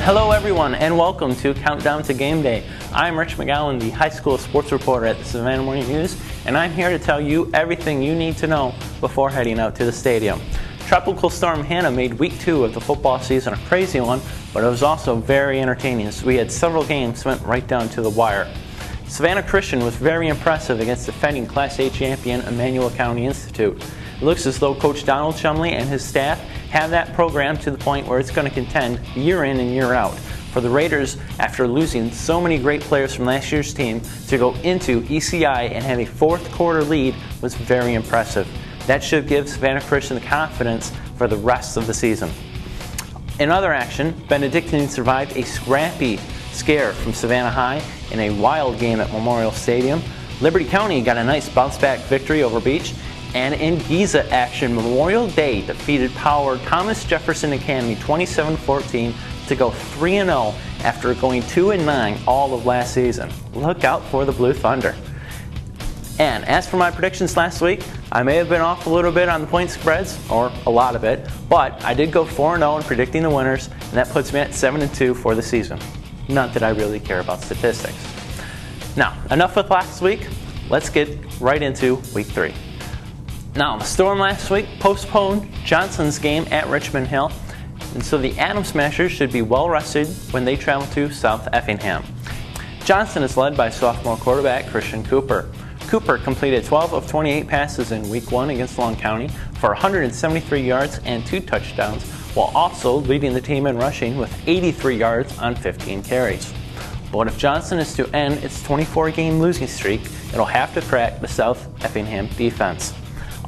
Hello everyone and welcome to Countdown to Game Day. I'm Rich McGowan, the high school sports reporter at the Savannah Morning News, and I'm here to tell you everything you need to know before heading out to the stadium. Tropical Storm Hannah made week 2 of the football season a crazy one, but it was also very entertaining as we had several games went right down to the wire. Savannah Christian was very impressive against defending Class A champion Emmanuel County Institute. It looks as though Coach Donald Chumley and his staff have that program to the point where it's going to contend year in and year out. For the Raiders, after losing so many great players from last year's team, to go into ECI and have a fourth quarter lead was very impressive. That should give Savannah Christian the confidence for the rest of the season. In other action, Benedictine survived a scrappy scare from Savannah High in a wild game at Memorial Stadium. Liberty County got a nice bounce-back victory over Beach. And in Giza action, Memorial Day defeated Power Thomas Jefferson Academy 27-14 to go 3-0 after going 2-9 all of last season. Look out for the Blue Thunder. And as for my predictions last week, I may have been off a little bit on the point spreads, or a lot of it, but I did go 4-0 in predicting the winners, and that puts me at 7-2 for the season. Not that I really care about statistics. Now, enough with last week. Let's get right into week 3. Now, the Storm last week postponed Johnson's game at Richmond Hill, and so the Atom Smashers should be well rested when they travel to South Effingham. Johnson is led by sophomore quarterback Christian Cooper. Cooper completed 12 of 28 passes in week 1 against Long County for 173 yards and 2 touchdowns, while also leading the team in rushing with 83 yards on 15 carries. But if Johnson is to end its 24-game losing streak, it'll have to crack the South Effingham defense.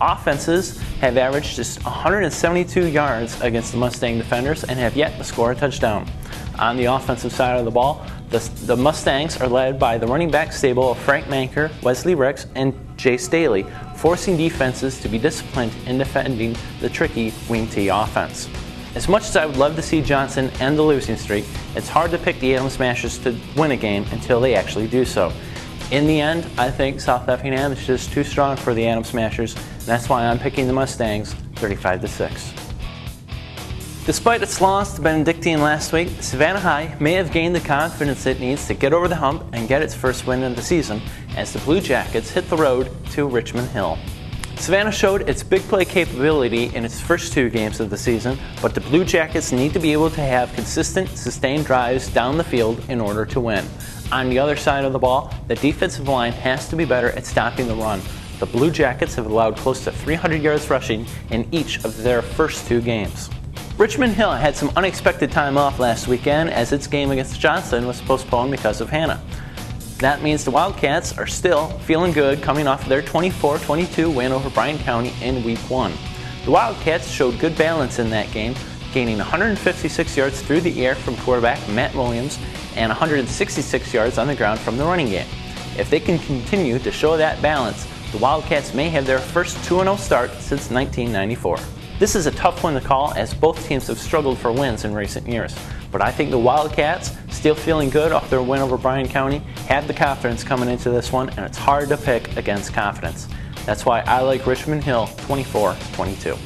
Offenses have averaged just 172 yards against the Mustang defenders and have yet to score a touchdown. On the offensive side of the ball, the Mustangs are led by the running back stable of Frank Manker, Wesley Ricks, and Jay Staley, forcing defenses to be disciplined in defending the tricky wing T offense. As much as I would love to see Johnson end the losing streak, it's hard to pick the Atom Smashers to win a game until they actually do so. In the end, I think South Effingham is just too strong for the Atom Smashers, and that's why I'm picking the Mustangs 35-6. Despite its loss to Benedictine last week, Savannah High may have gained the confidence it needs to get over the hump and get its first win of the season as the Blue Jackets hit the road to Richmond Hill. Savannah showed its big play capability in its first 2 games of the season, but the Blue Jackets need to be able to have consistent, sustained drives down the field in order to win. On the other side of the ball, the defensive line has to be better at stopping the run. The Blue Jackets have allowed close to 300 yards rushing in each of their first 2 games. Richmond Hill had some unexpected time off last weekend as its game against Johnson was postponed because of Hannah. That means the Wildcats are still feeling good coming off their 24-22 win over Bryan County in week 1. The Wildcats showed good balance in that game, gaining 156 yards through the air from quarterback Matt Williams and 166 yards on the ground from the running game. If they can continue to show that balance, the Wildcats may have their first 2-0 start since 1994. This is a tough one to call as both teams have struggled for wins in recent years, but I think the Wildcats, still feeling good off their win over Bryan County, have the confidence coming into this one, and it's hard to pick against confidence. That's why I like Richmond Hill 24-22.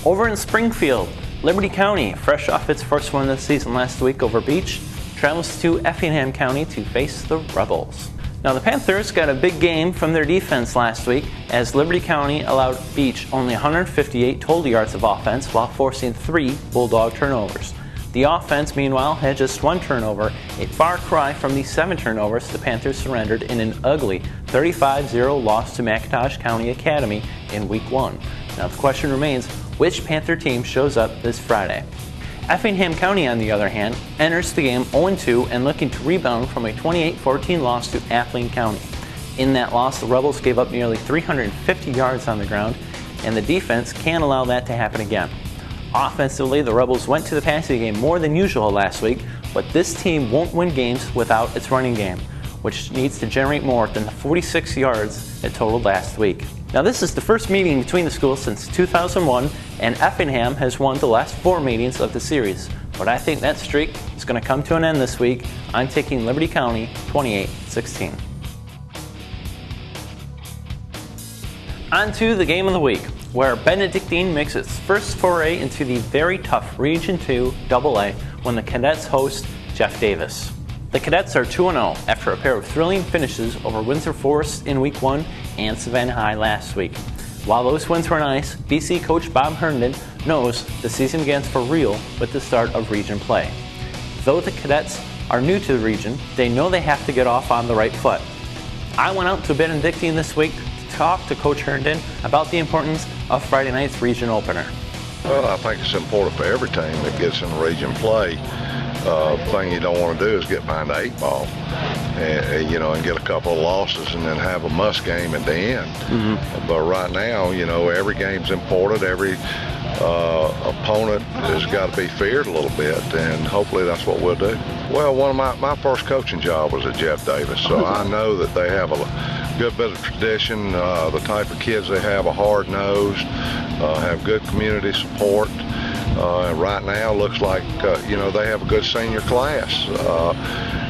Over in Springfield, Liberty County, fresh off its first win of the season last week over Beach, travels to Effingham County to face the Rebels. Now the Panthers got a big game from their defense last week as Liberty County allowed Beach only 158 total yards of offense while forcing 3 Bulldog turnovers. The offense, meanwhile, had just 1 turnover, a far cry from the 7 turnovers the Panthers surrendered in an ugly 35-0 loss to McIntosh County Academy in week 1. Now the question remains, which Panther team shows up this Friday? Effingham County, on the other hand, enters the game 0-2 and looking to rebound from a 28-14 loss to Athling County. In that loss, the Rebels gave up nearly 350 yards on the ground, and the defense can't allow that to happen again. Offensively, the Rebels went to the passing game more than usual last week, but this team won't win games without its running game, which needs to generate more than the 46 yards it totaled last week. Now this is the first meeting between the schools since 2001, and Effingham has won the last 4 meetings of the series. But I think that streak is going to come to an end this week. I'm taking Liberty County 28-16. On to the game of the week. where Benedictine makes its first foray into the very tough Region 2 AA when the Cadets host Jeff Davis. The Cadets are 2-0 after a pair of thrilling finishes over Windsor Forest in Week 1 and Savannah High last week. While those wins were nice, BC coach Bob Herndon knows the season begins for real with the start of region play. Though the Cadets are new to the region, they know they have to get off on the right foot. I went out to Benedictine this week to talk to Coach Herndon about the importance of Friday night's region opener. Well, I think it's important for every team that gets in region play. The thing you don't want to do is get behind the 8 ball, and get a couple of losses and then have a must game at the end. Mm-hmm. But right now, every game's important. Every opponent has got to be feared a little bit, and hopefully that's what we'll do. Well, one of my first coaching job was at Jeff Davis, so I know that they have a good bit of tradition. The type of kids they have are hard-nosed, have good community support. Right now, looks like they have a good senior class.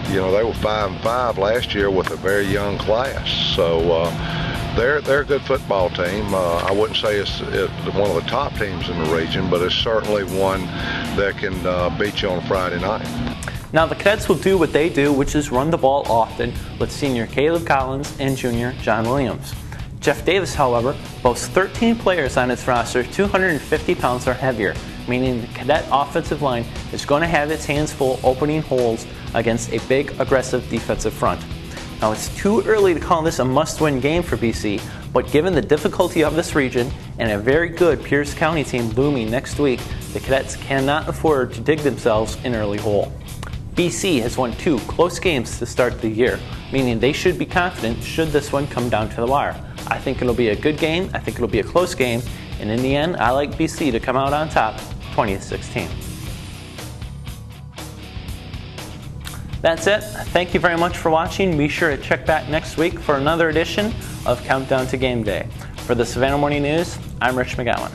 They were 5-5 last year with a very young class, so they're a good football team. I wouldn't say it's one of the top teams in the region, but it's certainly one that can beat you on Friday night. Now the Cadets will do what they do, which is run the ball often with senior Caleb Collins and junior John Williams. Jeff Davis, however, boasts 13 players on its roster 250 pounds or heavier, meaning the Cadet offensive line is going to have its hands full opening holes against a big, aggressive defensive front. Now, it's too early to call this a must-win game for BC, but given the difficulty of this region and a very good Pierce County team looming next week, the Cadets cannot afford to dig themselves an early hole. BC has won 2 close games to start the year, meaning they should be confident should this one come down to the wire. I think it'll be a good game, I think it'll be a close game, and in the end, I like BC to come out on top 20-16. That's it. Thank you very much for watching. Be sure to check back next week for another edition of Countdown to Game Day. For the Savannah Morning News, I'm Rich McGowan.